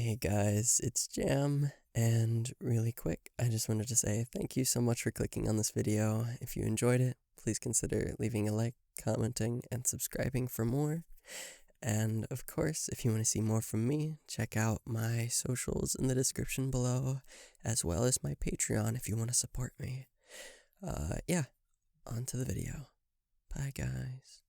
Hey guys, it's Jam, and really quick, I just wanted to say thank you so much for clicking on this video. If you enjoyed it, please consider leaving a like, commenting, and subscribing for more. And of course, if you want to see more from me, check out my socials in the description below, as well as my Patreon if you want to support me. Yeah, on to the video. Bye guys.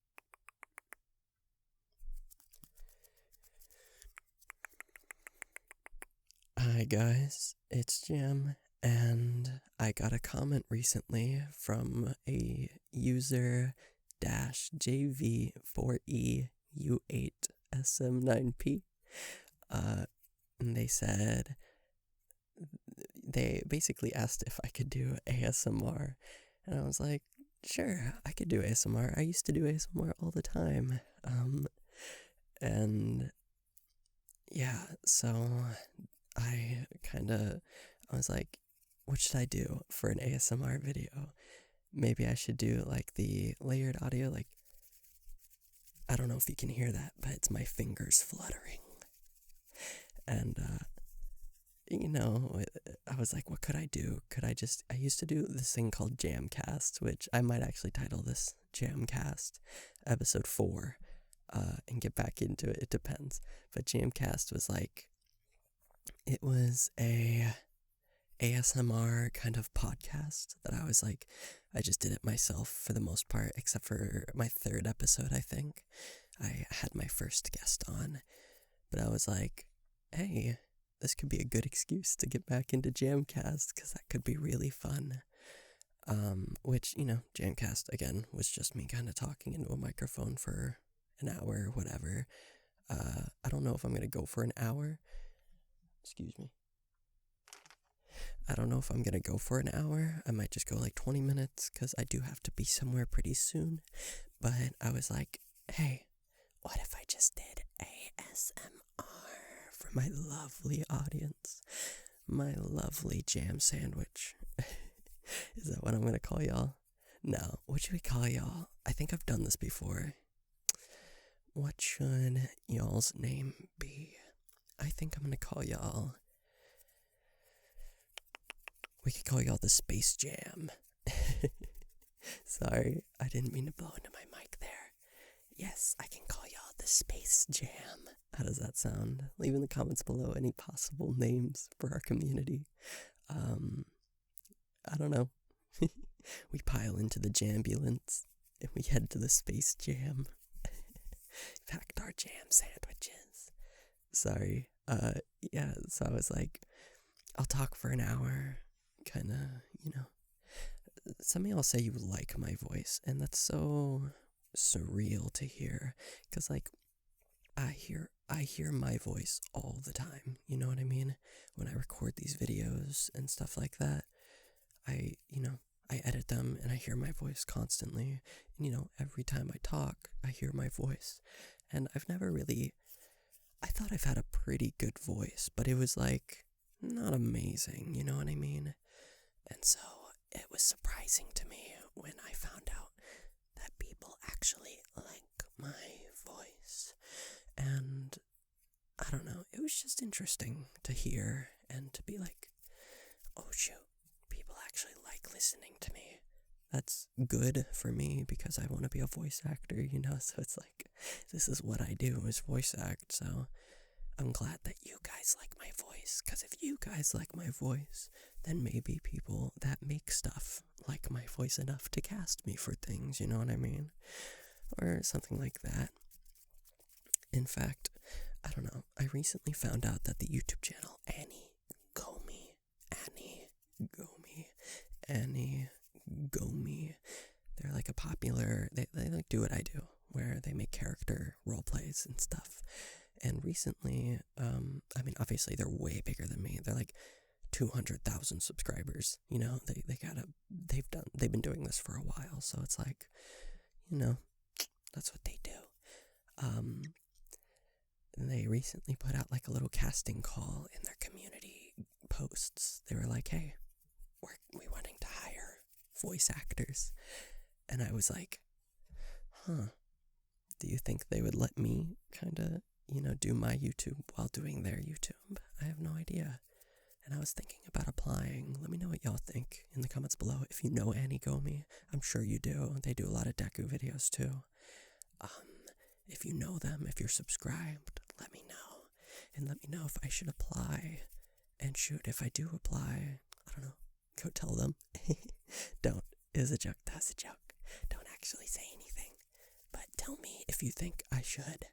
Hi guys, it's Jam, and I got a comment recently from a user JV4EU8SM9P. And they said, they basically asked if I could do ASMR, and I was like, sure, I could do ASMR. I used to do ASMR all the time. And yeah, so I was like, what should I do for an ASMR video? Maybe I should do like the layered audio, like, I don't know if you can hear that, but it's my fingers fluttering. And, I was like, what could I do? I used to do this thing called JamCast, which I might actually title this JamCast episode 4, and get back into it. It depends. But JamCast was like, it was a ASMR kind of podcast that I was like, I just did it myself for the most part, except for my 3rd episode, I think. I had my first guest on, but I was like, hey, this could be a good excuse to get back into JamCast, because that could be really fun. Which, JamCast, again, was just me kind of talking into a microphone for an hour or whatever. I don't know if I'm going to go for an hour. Excuse me. I don't know if I'm going to go for an hour. I might just go like 20 minutes because I do have to be somewhere pretty soon. But I was like, hey, what if I just did ASMR for my lovely audience? My lovely jam sandwich. Is that what I'm going to call y'all? No, what should we call y'all? I think I've done this before. What should y'all's name be? I think I'm going to call y'all... We could call y'all the Space Jam. Sorry, I didn't mean to blow into my mic there. Yes, I can call y'all the Space Jam. How does that sound? Leave in the comments below any possible names for our community. I don't know. We pile into the Jambulance and we head to the Space Jam. Packed our jam sandwiches. Sorry. Yeah, so I was like, I'll talk for an hour. Kinda, some of y'all say you like my voice, and that's so surreal to hear, because like I hear my voice all the time, you know what I mean? When I record these videos and stuff like that, I edit them and I hear my voice constantly, and every time I talk I hear my voice, and I thought I've had a pretty good voice, but it was like not amazing, you know what I mean? And so it was surprising to me when I found out that people actually like my voice. And I don't know, it was just interesting to hear and to be like, oh shoot, people actually like listening to me. That's good for me because I want to be a voice actor, so it's like, this is what I do, is voice act. So I'm glad that you guys like my voice, because if you guys like my voice, then maybe people that make stuff like my voice enough to cast me for things, you know what I mean? Or something like that. In fact, I don't know, I recently found out that the YouTube channel Annie Gomi, they're like a popular, they like do what I do, where they make character role plays and stuff. And recently, obviously they're way bigger than me. They're like 200,000 subscribers. They've been doing this for a while, so it's like, that's what they do. And they recently put out like a little casting call in their community posts. They were like, hey, we wanting to hire voice actors. And I was like, do you think they would let me kind of do my YouTube while doing their YouTube? I have no idea. And I was thinking about applying. Let me know what y'all think in the comments below. If you know Annie Gomi, I'm sure you do. They do a lot of Deku videos too. If you know them, if you're subscribed, let me know. And let me know if I should apply. And shoot, if I do apply, I don't know, go tell them. Don't. It was a joke. That was a joke. Don't actually say anything. But tell me if you think I should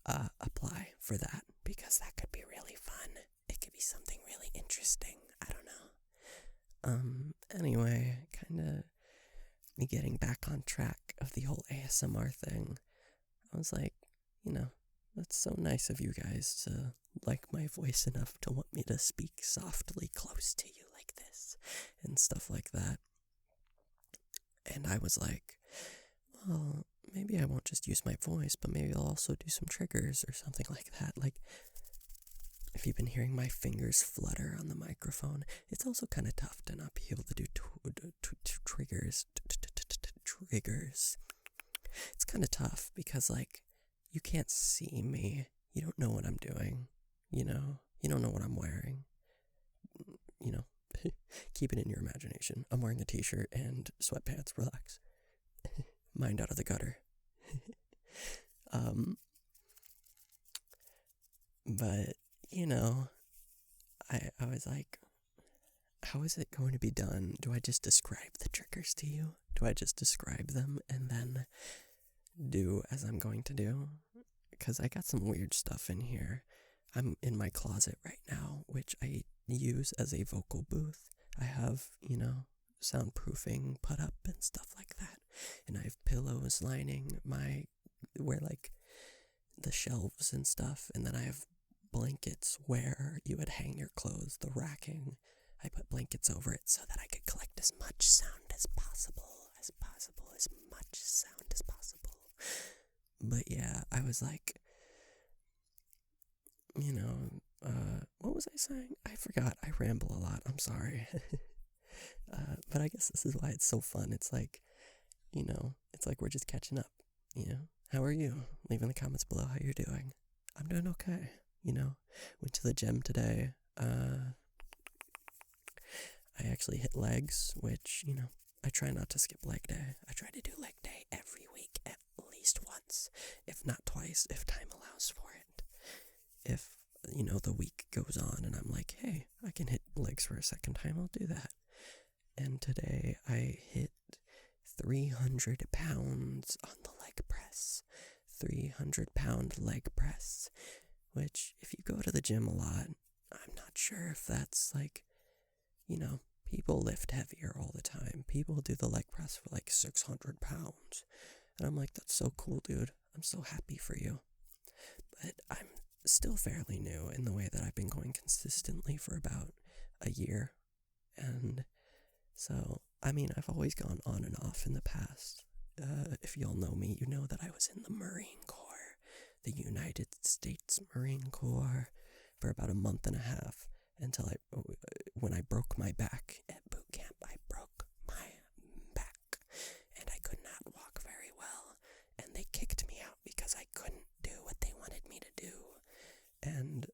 apply for that, because that could be really fun. It could be something really interesting. I don't know. Anyway, kind of me getting back on track of the whole ASMR thing. I was like, that's so nice of you guys to like my voice enough to want me to speak softly close to you like this and stuff like that. And I was like, well, maybe I won't just use my voice, but maybe I'll also do some triggers or something like that. Like, if you've been hearing my fingers flutter on the microphone, it's also kind of tough to not be able to do triggers. Triggers. It's kind of tough because, like, you can't see me. You don't know what I'm doing. You don't know what I'm wearing. Keep it in your imagination. I'm wearing a t-shirt and sweatpants. Relax. Mind out of the gutter. But, I was like, how is it going to be done? Do I just describe the triggers to you? Do I just describe them and then do as I'm going to do? Because I got some weird stuff in here. I'm in my closet right now, which I use as a vocal booth. I have, soundproofing put up and stuff like that. And I have pillows lining where like the shelves and stuff. And then I have blankets where you would hang your clothes, the racking. I put blankets over it so that I could collect as much sound as possible, as much sound as possible. But yeah, I was like, what was I saying? I forgot. I ramble a lot. I'm sorry. But I guess this is why it's so fun. It's like, it's like we're just catching up, How are you? Leave in the comments below how you're doing. I'm doing okay, Went to the gym today. I actually hit legs, which, I try not to skip leg day. I try to do leg day every week at least once, if not twice, if time allows for it. If, the week goes on and I'm like, hey, I can hit legs for a second time, I'll do that. And today I hit 300 pounds on the leg press. 300-pound leg press, which if you go to the gym a lot, I'm not sure if that's like, people lift heavier all the time. People do the leg press for like 600 pounds. And I'm like, that's so cool, dude. I'm so happy for you. But I'm still fairly new in the way that I've been going consistently for about a year. And so, I've always gone on and off in the past. If y'all know me, you know that I was in the Marine Corps, the United States Marine Corps, for about a month and a half until when I broke my back at boot camp. I broke my back and I could not walk very well, and they kicked me out because I couldn't do what they wanted me to do. And,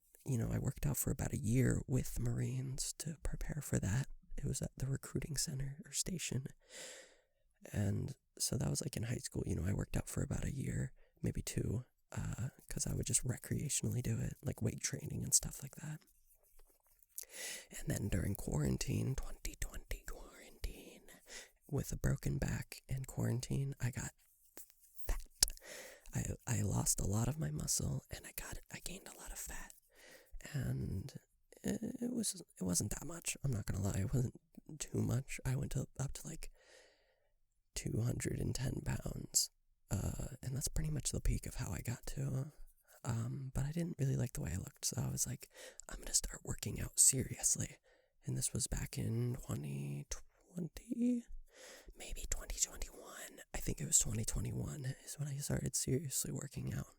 I worked out for about a year with Marines to prepare for that. It was at the recruiting center or station. And so that was like in high school, I worked out for about a year, maybe two, because I would just recreationally do it, like weight training and stuff like that. And then during quarantine, 2020 quarantine, with a broken back and quarantine, I got fat. I lost a lot of my muscle and I gained a lot of fat. And it wasn't that much. I'm not gonna lie, it wasn't too much. I went up to like 210 pounds, and that's pretty much the peak of how I got to. But I didn't really like the way I looked, so I was like, I'm gonna start working out seriously. And this was back in 2020, maybe 2021. I think it was 2021 is when I started seriously working out.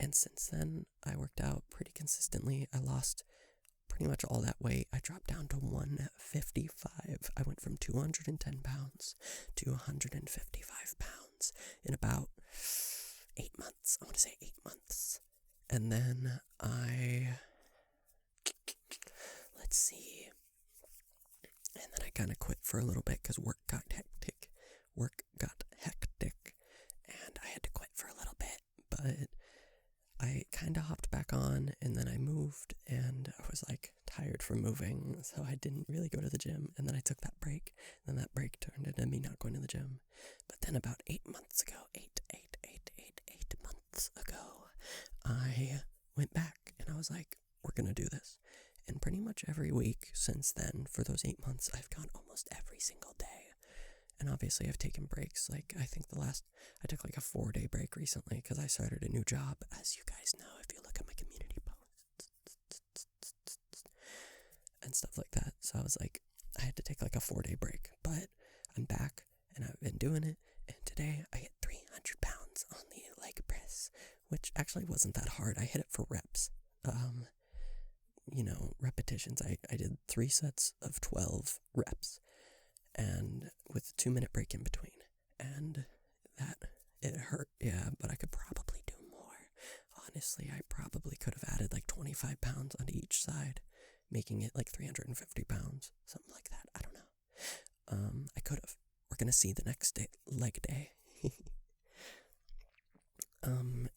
And since then, I worked out pretty consistently. I lost pretty much all that weight. I dropped down to 155. I went from 210 pounds to 155 pounds in about 8 months. I want to say 8 months. And then I let's see. And then I kind of quit for a little bit because work got hectic. And I had to quit for a little bit, but I kind of hopped back on, and then I moved, and I was like tired from moving, so I didn't really go to the gym, and then I took that break, and then that break turned into me not going to the gym. But then about 8 months ago, 8 months ago, I went back, and I was like, we're gonna do this. And pretty much every week since then, for those 8 months, I've gone almost every single day. And obviously I've taken breaks. Like, I think I took like a 4-day break recently because I started a new job, as you guys know if you look at my community posts and stuff like that. So I was like, I had to take like a 4-day break, but I'm back and I've been doing it. And today I hit 300 pounds on the leg press, which actually wasn't that hard. I hit it for reps. Repetitions. I did 3 sets of 12 reps, and with a 2-minute break in between, and it hurt, yeah, but I could probably do more. Honestly, I probably could have added like 25 pounds onto each side, making it like 350 pounds, something like that. I don't know. I could have. We're gonna see the next day, leg day.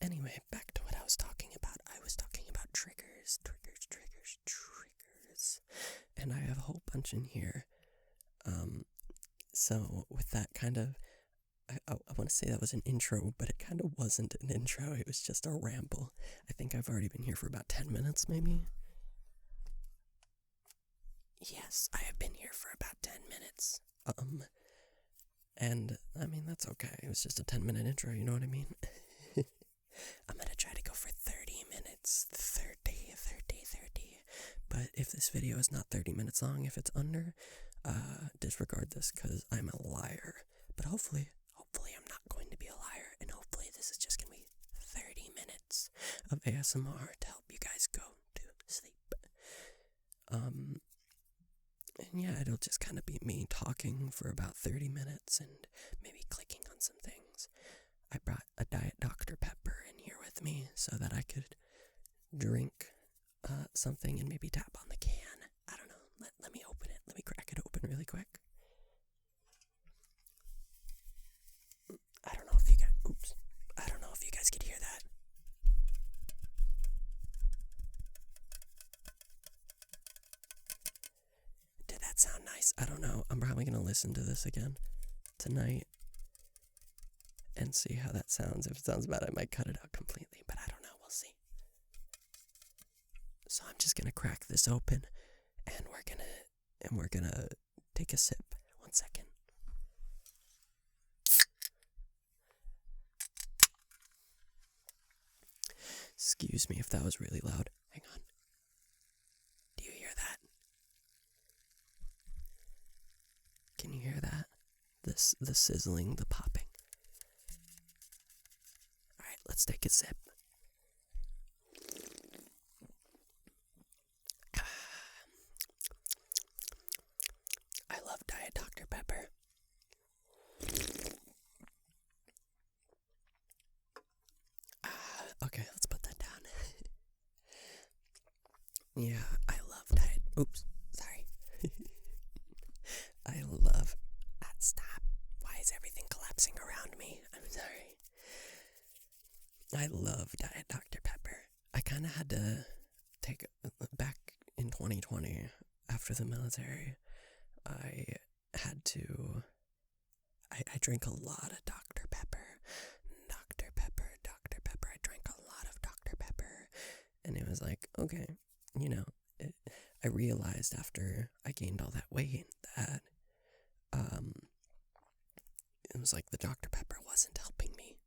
Anyway, back to what I was talking about. I was talking about triggers. And I have a whole bunch in here. So with that kind of, I want to say that was an intro, but it kind of wasn't an intro. It was just a ramble. I think I've already been here for about 10 minutes, maybe. Yes, I have been here for about 10 minutes. And I mean, that's okay. It was just a 10-minute intro, you know what I mean? I'm gonna try to go for 30 minutes. 30. But if this video is not 30 minutes long, if it's under, disregard this because I'm a liar. But hopefully I'm not going to be a liar, and hopefully this is just gonna be 30 minutes of ASMR to help you guys go to sleep. And yeah, it'll just kind of be me talking for about 30 minutes and maybe clicking on some things. I brought a Diet Dr. Pepper in here with me so that I could drink something and maybe tap on the can. I don't know. Let me open it. Let me crack it open really quick. I don't know if you guys could hear that. Did that sound nice? I don't know. I'm probably going to listen to this again tonight and see how that sounds. If it sounds bad, I might cut it out completely, but I don't know. We'll see. So I'm just gonna crack this open, and we're gonna take a sip. 1 second. Excuse me if that was really loud. Hang on. Do you hear that? Can you hear that? The sizzling, the popping. Alright, let's take a sip. I love Diet Dr. Pepper. Okay, let's put that down. Yeah, I love Diet. Oops, sorry. I love. Stop. Why is everything collapsing around me? I'm sorry. I love Diet Dr. Pepper. I kind of had to take back in 2020 after the military. I had to. I drank a lot of Dr. Pepper. I drank a lot of Dr. Pepper. And it was like, okay, I realized after I gained all that weight that it was like the Dr. Pepper wasn't helping me.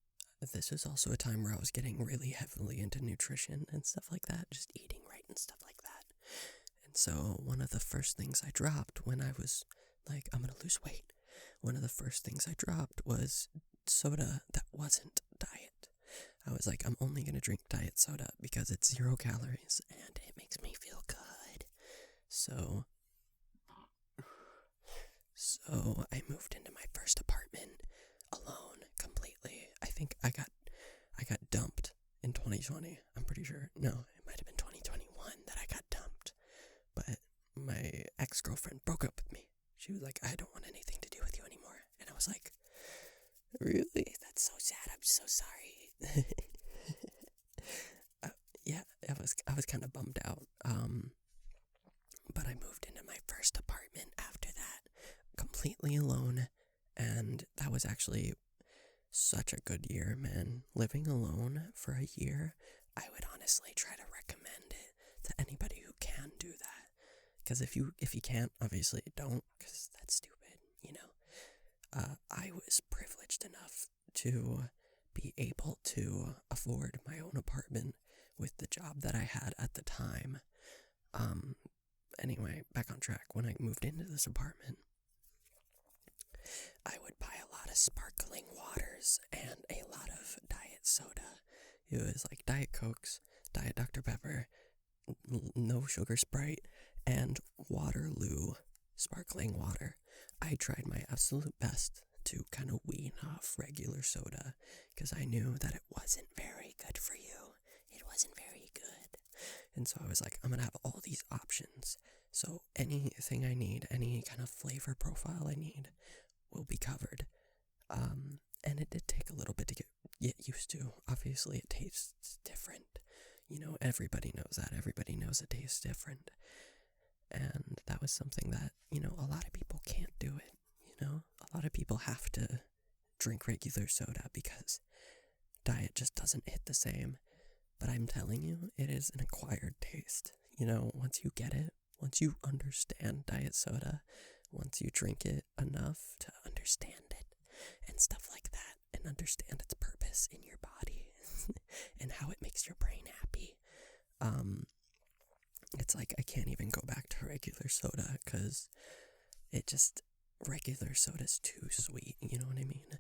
This was also a time where I was getting really heavily into nutrition and stuff like that, just eating right and stuff like that. And so one of the first things I dropped when I was like, I'm gonna lose weight, one of the first things I dropped was soda that wasn't diet. I was like, I'm only gonna drink diet soda because it's 0 calories and it makes me feel good. So I moved into my first apartment alone completely. I think I got dumped in 2020. I'm pretty sure. No, it might have been 2021 that I got dumped. But my ex-girlfriend broke up with me. She was like, I don't want anything to do with you anymore. And I was like, really? That's so sad. I'm so sorry. Yeah, I was kind of bummed out. But I moved into my first apartment after that, completely alone, and that was actually such a good year, man. Living alone for a year, I would honestly try to recommend it to anybody who can do that. Because if you can't, obviously don't, because that's stupid, you know. I was privileged enough to be able to afford my own apartment with the job that I had at the time. Anyway, back on track. When I moved into this apartment, I would buy a lot of sparkling waters and a lot of diet soda. It was like Diet Cokes, Diet Dr. Pepper, no sugar Sprite, and Waterloo sparkling water. I tried my absolute best to kind of wean off regular soda because I knew that it wasn't very good for you. It wasn't very good. And so I was like, I'm going to have all these options. So anything I need, any kind of flavor profile I need will be covered. And it did take a little bit to get used to. Obviously, it tastes different. You know, everybody knows that. Everybody knows it tastes different. And that was something that, you know, a lot of people can't do it. You know, a lot of people have to drink regular soda because diet just doesn't hit the same. But I'm telling you, it is an acquired taste. You know, once you get it, once you understand diet soda, once you drink it enough to understand it and stuff like that, and understand its purpose in your body and how it makes your brain happy, it's like I can't even go back to regular soda because regular soda's too sweet, you know what I mean?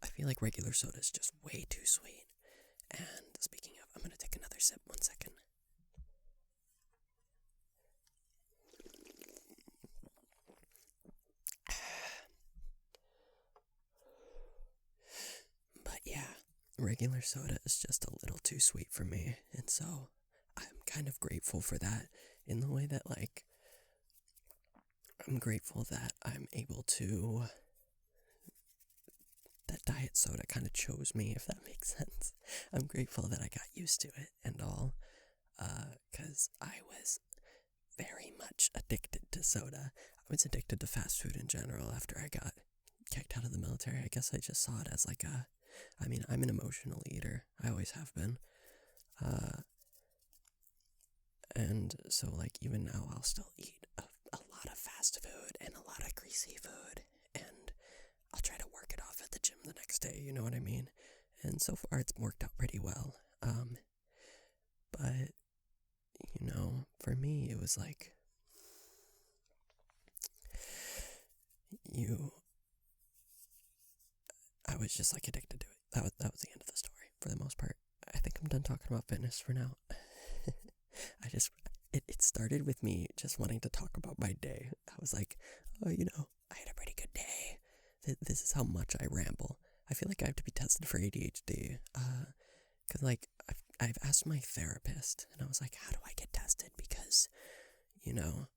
I feel like regular soda's just way too sweet. And speaking of, I'm gonna take another sip, 1 second. But yeah, regular soda is just a little too sweet for me, and so I'm kind of grateful for that in the way that, like, I'm grateful that I'm able to, that diet soda kind of chose me, if that makes sense. I'm grateful that I got used to it and all, because I was very much addicted to soda. I was addicted to fast food in general after I got kicked out of the military. I guess I just saw it as like I'm an emotional eater. I always have been. And so, like, even now I'll still eat a lot of fast food and a lot of greasy food, and I'll try to work it off at the gym the next day, you know what I mean? And so far it's worked out pretty well. But, you know, for me it was like, I was just like addicted to it. That was the end of the story for the most part. I think I'm done talking about fitness for now. It started with me just wanting to talk about my day. I was like, oh, you know, I had a pretty good day. This is how much I ramble. I feel like I have to be tested for ADHD. Cause like I've asked my therapist, and I was like, how do I get tested? Because, you know,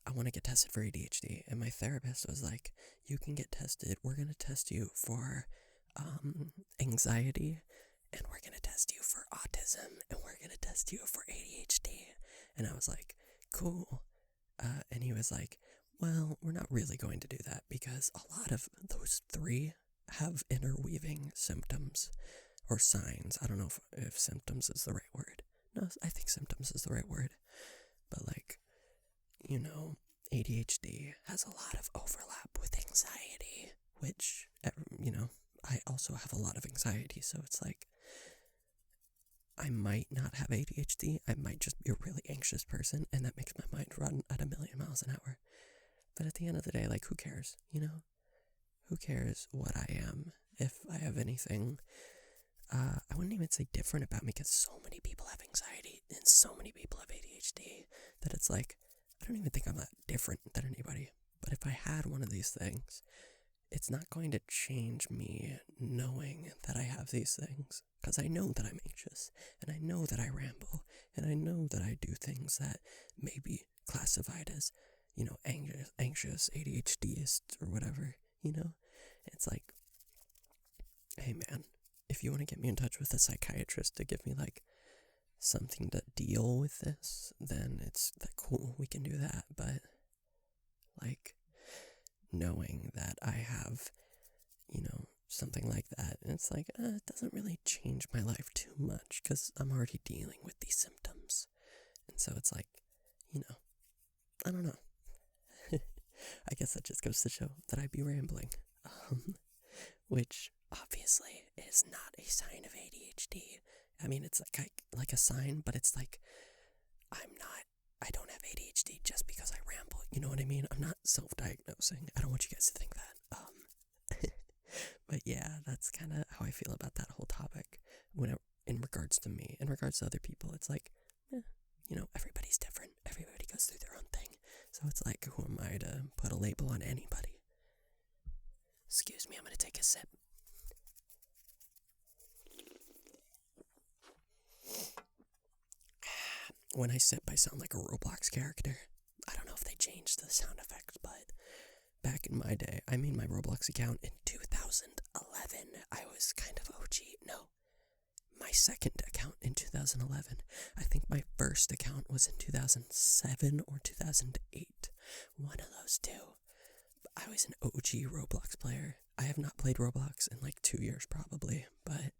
I want to get tested for ADHD. And my therapist was like, you can get tested. We're gonna test you for anxiety, and we're gonna test you for autism, and we're gonna test you for ADHD. And I was like, cool. And he was like, well, we're not really going to do that because a lot of those three have interweaving symptoms or signs. I don't know if symptoms is the right word. No, I think symptoms is the right word. But, like, you know, ADHD has a lot of overlap with anxiety, which, you know, I also have a lot of anxiety. So it's like, I might not have ADHD. I might just be a really anxious person, and that makes my mind run at 1,000,000 miles an hour. But at the end of the day, like, who cares, you know? Who cares what I am if I have anything? I wouldn't even say different about me because so many people have anxiety and so many people have ADHD that it's like, I don't even think I'm that different than anybody. But if I had one of these things, it's not going to change me knowing that I have these things, because I know that I'm anxious, and I know that I ramble, and I know that I I do things that may be classified as, anxious, ADHDist or whatever, It's like, hey man, if you want to get me in touch with a psychiatrist to give me like something to deal with this, then it's like cool, we can do that. But like knowing that I have, something like that, it's like it doesn't really change my life too much because I'm already dealing with these symptoms, and so it's like, I don't know. I guess that just goes to show that I'd be rambling, which obviously is not a sign of ADHD. I mean, it's like a sign, but it's like I don't have ADHD just because I ramble. You know what I mean? I'm not self-diagnosing. I don't want you guys to think that. But yeah, that's kind of how I feel about that whole topic. In regards to me, in regards to other people, it's like, everybody's different. Everybody goes through their own thing. So it's like, who am I to put a label on anybody? Excuse me, I'm gonna take a sip. When I sip, I sound like a Roblox character. I don't know if they changed the sound effects, but back in my day, I made my Roblox account in 2011. I was kind of OG. No, my second account in 2011. I think my first account was in 2007 or 2008. One of those two. I was an OG Roblox player. I have not played Roblox in like 2 years probably, but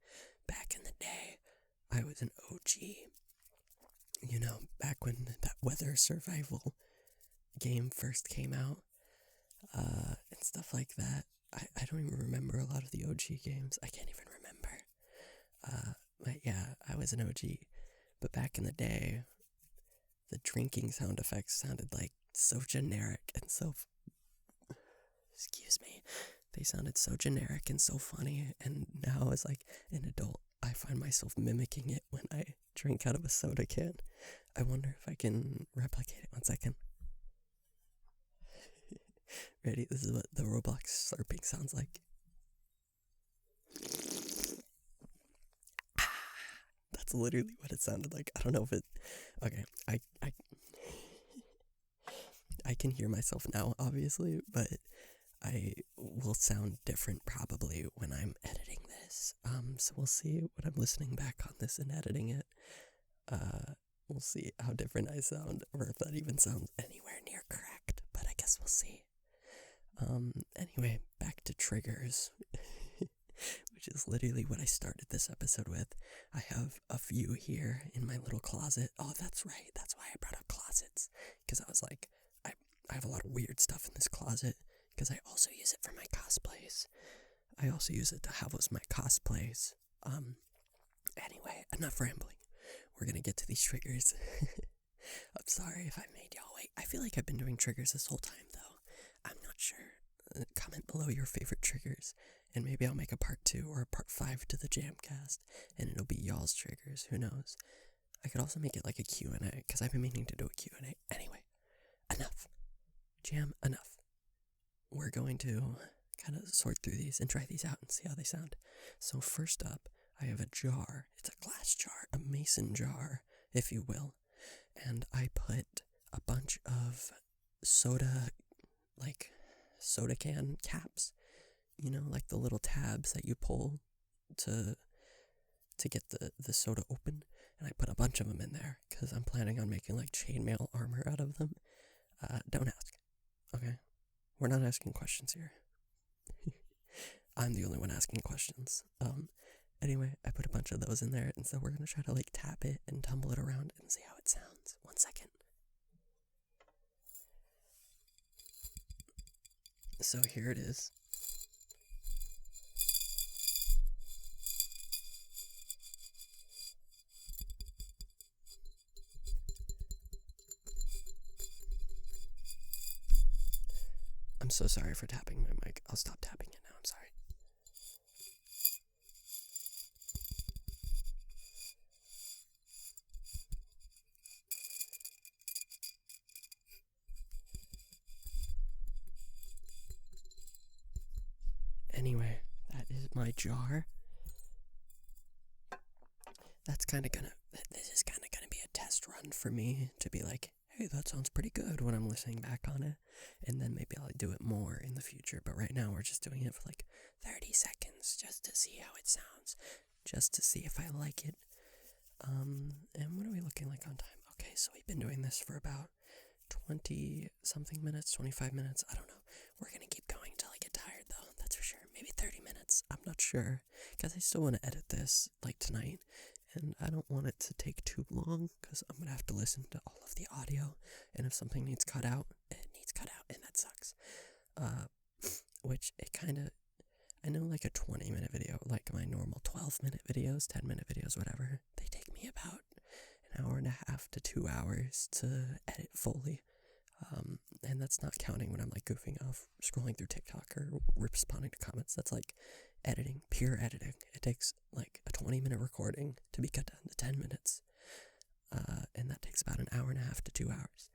back in the day, I was an OG. Back when that weather survival game first came out, and stuff like that. I don't even remember a lot of the OG games. I can't even remember. But yeah, I was an OG. But back in the day, the drinking sound effects sounded like so generic and so... Excuse me. They sounded so generic and so funny. And now as like an adult, I find myself mimicking it when I drink out of a soda can. I wonder if I can replicate it. 1 second. Ready? This is what the Roblox slurping sounds like. That's literally what it sounded like. I don't know if it... Okay, I can hear myself now, obviously, but I will sound different probably when I'm editing this. So we'll see when I'm listening back on this and editing it. We'll see how different I sound, or if that even sounds anywhere near correct, but I guess we'll see. Anyway, back to triggers, which is literally what I started this episode with. I have a few here in my little closet. Oh, that's right. That's why I brought up closets, because I was like, I have a lot of weird stuff in this closet, because I also use it for my cosplays. I also use it to house my cosplays. Anyway, enough rambling. We're gonna get to these triggers. I'm sorry if I made y'all wait. I feel like I've been doing triggers this whole time, though. I'm not sure. Comment below your favorite triggers, and maybe I'll make a part 2 or a part 5 to the JamCast, and it'll be y'all's triggers. Who knows? I could also make it like a Q&A, because I've been meaning to do a Q&A. Anyway, enough. Jam, enough. We're going to kind of sort through these and try these out and see how they sound. So first up, I have a jar. It's a glass jar, a mason jar, if you will. And I put a bunch of soda can caps, like the little tabs that you pull to get the soda open. And I put a bunch of them in there because I'm planning on making like chainmail armor out of them. Don't ask, okay? We're not asking questions here. I'm the only one asking questions. Anyway, I put a bunch of those in there, and so we're gonna try to like tap it and tumble it around and see how it sounds. 1 second. So here it is. I'm so sorry for tapping my mic. I'll stop tapping it now. I'm sorry. Anyway, that is my jar. This is kind of gonna be a test test run for me to be like, hey, that sounds pretty good when I'm listening back on it. And then maybe I'll do it more in the future. But right now we're just doing it for like 30 seconds just to see how it sounds, just to see if I like it. And what are we looking like on time? Okay, so we've been doing this for about 20 something minutes, 25 minutes. I don't know. We're going to keep going until I get tired though. That's for sure. Maybe 30 minutes. I'm not sure because I still want to edit this like tonight. And I don't want it to take too long because I'm going to have to listen to all of the audio. And if something needs cut out, it needs cut out, and that sucks. Which it kind of, I know like a 20-minute video, like my normal 12-minute videos, 10-minute videos, whatever, they take me about an hour and a half to 2 hours to edit fully. And that's not counting when I'm like goofing off, scrolling through TikTok or responding to comments. That's like editing, pure editing. It takes like a 20-minute recording to be cut down to 10 minutes. And that takes about an hour and a half to 2 hours.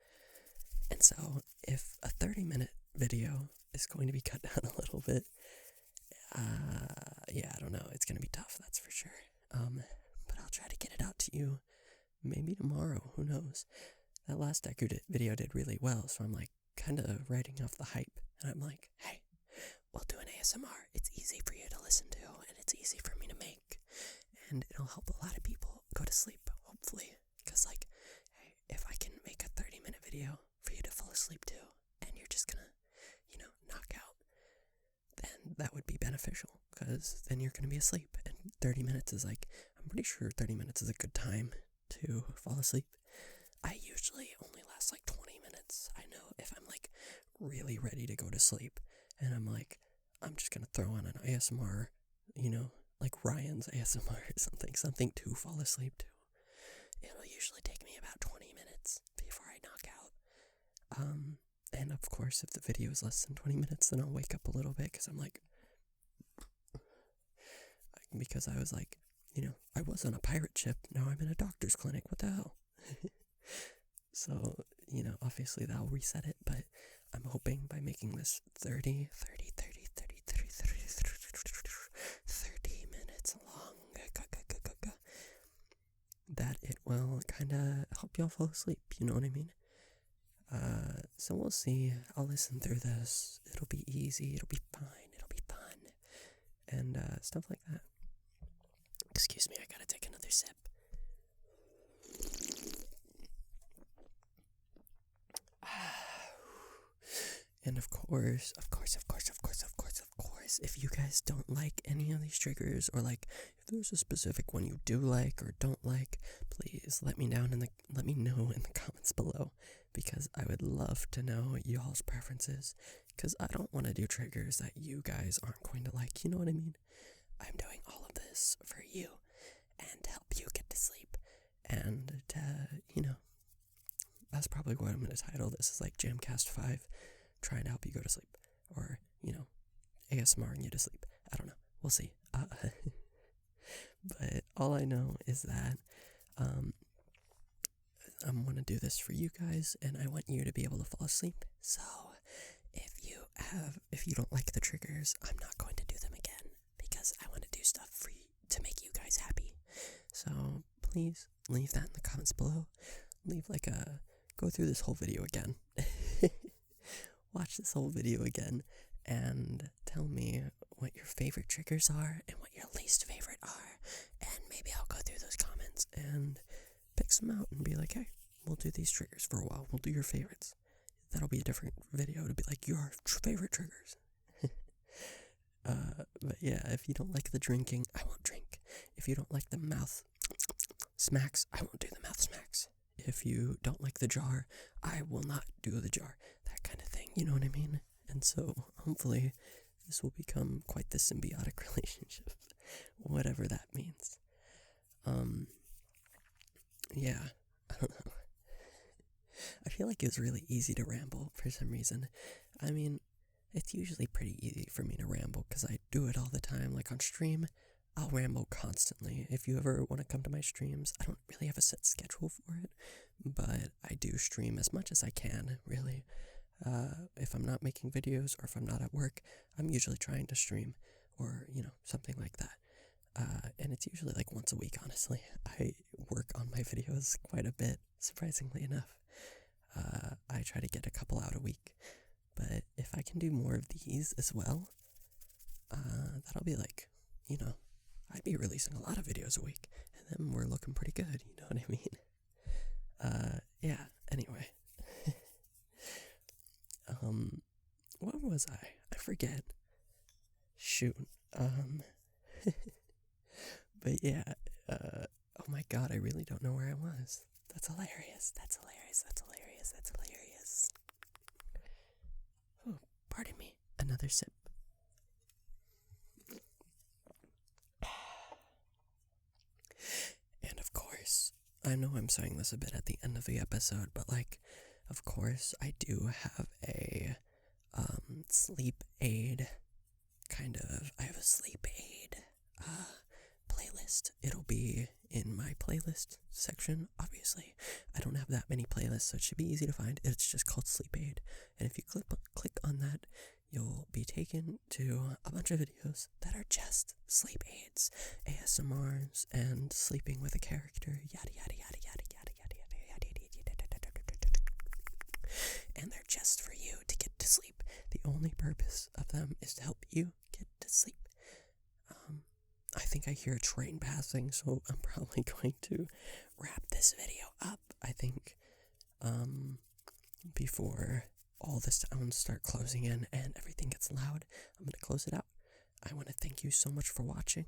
And so if a 30-minute video is going to be cut down a little bit, yeah, I don't know. It's going to be tough, that's for sure. But I'll try to get it out to you maybe tomorrow. Who knows? That last video did really well, so I'm like kind of riding off the hype. And I'm like, hey, we'll do an ASMR. It's easy for you to listen to, and it's easy for me to make. And it'll help a lot of people go to sleep, hopefully. Because, like, hey, if I can make a 30-minute video for you to fall asleep to, and you're just gonna, knock out, then that would be beneficial. Because then you're gonna be asleep. And 30 minutes is like, I'm pretty sure 30 minutes is a good time to fall asleep. I usually only last like 20 minutes. I know if I'm like really ready to go to sleep and I'm like, I'm just gonna throw on an ASMR, like Ryan's ASMR or something to fall asleep to. It'll usually take me about 20 minutes before I knock out. And of course, if the video is less than 20 minutes, then I'll wake up a little bit because I'm like, because I was like, I was on a pirate ship, now I'm in a doctor's clinic, what the hell? So, obviously that'll reset it, but I'm hoping by making this 30 minutes long, that it will kind of help y'all fall asleep, you know what I mean? So we'll see. I'll listen through this. It'll be easy, it'll be fine, it'll be fun, and stuff like that. Excuse me, I gotta take another sip. And of course, if you guys don't like any of these triggers, or like if there's a specific one you do like or don't like, please let me know in the comments below, because I would love to know y'all's preferences, because I don't want to do triggers that you guys aren't going to like, you know what I mean? I'm doing all of this for you and to help you get to sleep, and to, that's probably what I'm going to title this, is like JamCast 5, trying to help you go to sleep, or, ASMRing you to sleep. I don't know. We'll see. But all I know is that I'm going to do this for you guys, and I want you to be able to fall asleep. So if you don't like the triggers, I'm not going to do them again, because I want to do stuff for you to make you guys happy. So please leave that in the comments below. Leave go through this whole video again. Watch this whole video again and tell me what your favorite triggers are and what your least favorite are, and maybe I'll go through those comments and pick some out and be like, hey, we'll do these triggers for a while. We'll do your favorites. That'll be a different video to be like your favorite triggers. But yeah, if you don't like the drinking, I won't drink. If you don't like the mouth smacks, I won't do the mouth smacks. If you don't like the jar, I will not do the jar. That kind of thing, you know what I mean? And so, hopefully, this will become quite the symbiotic relationship, whatever that means. Yeah, I don't know. I feel like it was really easy to ramble for some reason. I mean, it's usually pretty easy for me to ramble because I do it all the time. Like on stream, I'll ramble constantly. If you ever want to come to my streams, I don't really have a set schedule for it, but I do stream as much as I can, really. If I'm not making videos or if I'm not at work, I'm usually trying to stream or, something like that. and it's usually like once a week, honestly. I work on my videos quite a bit, surprisingly enough. I try to get a couple out a week, but if I can do more of these as well, that'll be like, I'd be releasing a lot of videos a week, and then we're looking pretty good, you know what I mean? Yeah, anyway. What was I? I forget. Shoot. But yeah, oh my god, I really don't know where I was. That's hilarious. Oh, pardon me. Another sip. And of course, I know I'm saying this a bit at the end of the episode, but of course, I do have a sleep aid I have a sleep aid playlist. It'll be in my playlist section, obviously. I don't have that many playlists, so it should be easy to find. It's just called Sleep Aid, and if you click on that, you'll be taken to a bunch of videos that are just sleep aids, ASMRs, and sleeping with a character, yada yada yada yada yada yada yada yada. And they're just for you to get to sleep. The only purpose of them is to help you get to sleep. I think I hear a train passing, so I'm probably going to wrap this video up. I think before all the sounds start closing in and everything gets loud, I'm going to close it out. I want to thank you so much for watching.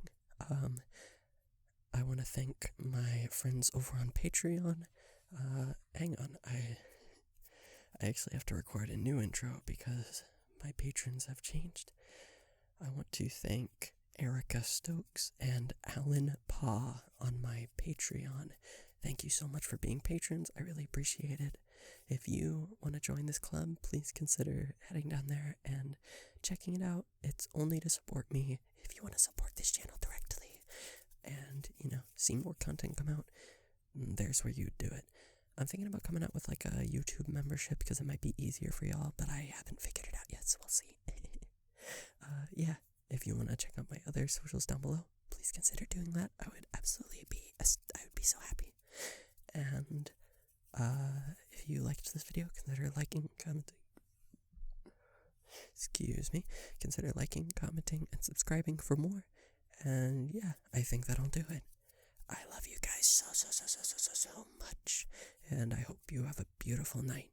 I want to thank my friends over on Patreon. Hang on, I actually have to record a new intro because my patrons have changed. I want to thank Erica Stokes and Alan Pa on my Patreon. Thank you so much for being patrons. I really appreciate it. If you want to join this club, please consider heading down there and checking it out. It's only to support me. If you want to support this channel directly and, see more content come out, there's where you do it. I'm thinking about coming out with a YouTube membership because it might be easier for y'all, but I haven't figured it out yet, so we'll see. Yeah, if you want to check out my other socials down below, please consider doing that. I would be so happy. And if you liked this video, consider liking, commenting. Consider liking, commenting, and subscribing for more. And yeah, I think that'll do it. I love you guys so much, and I hope you have a beautiful night.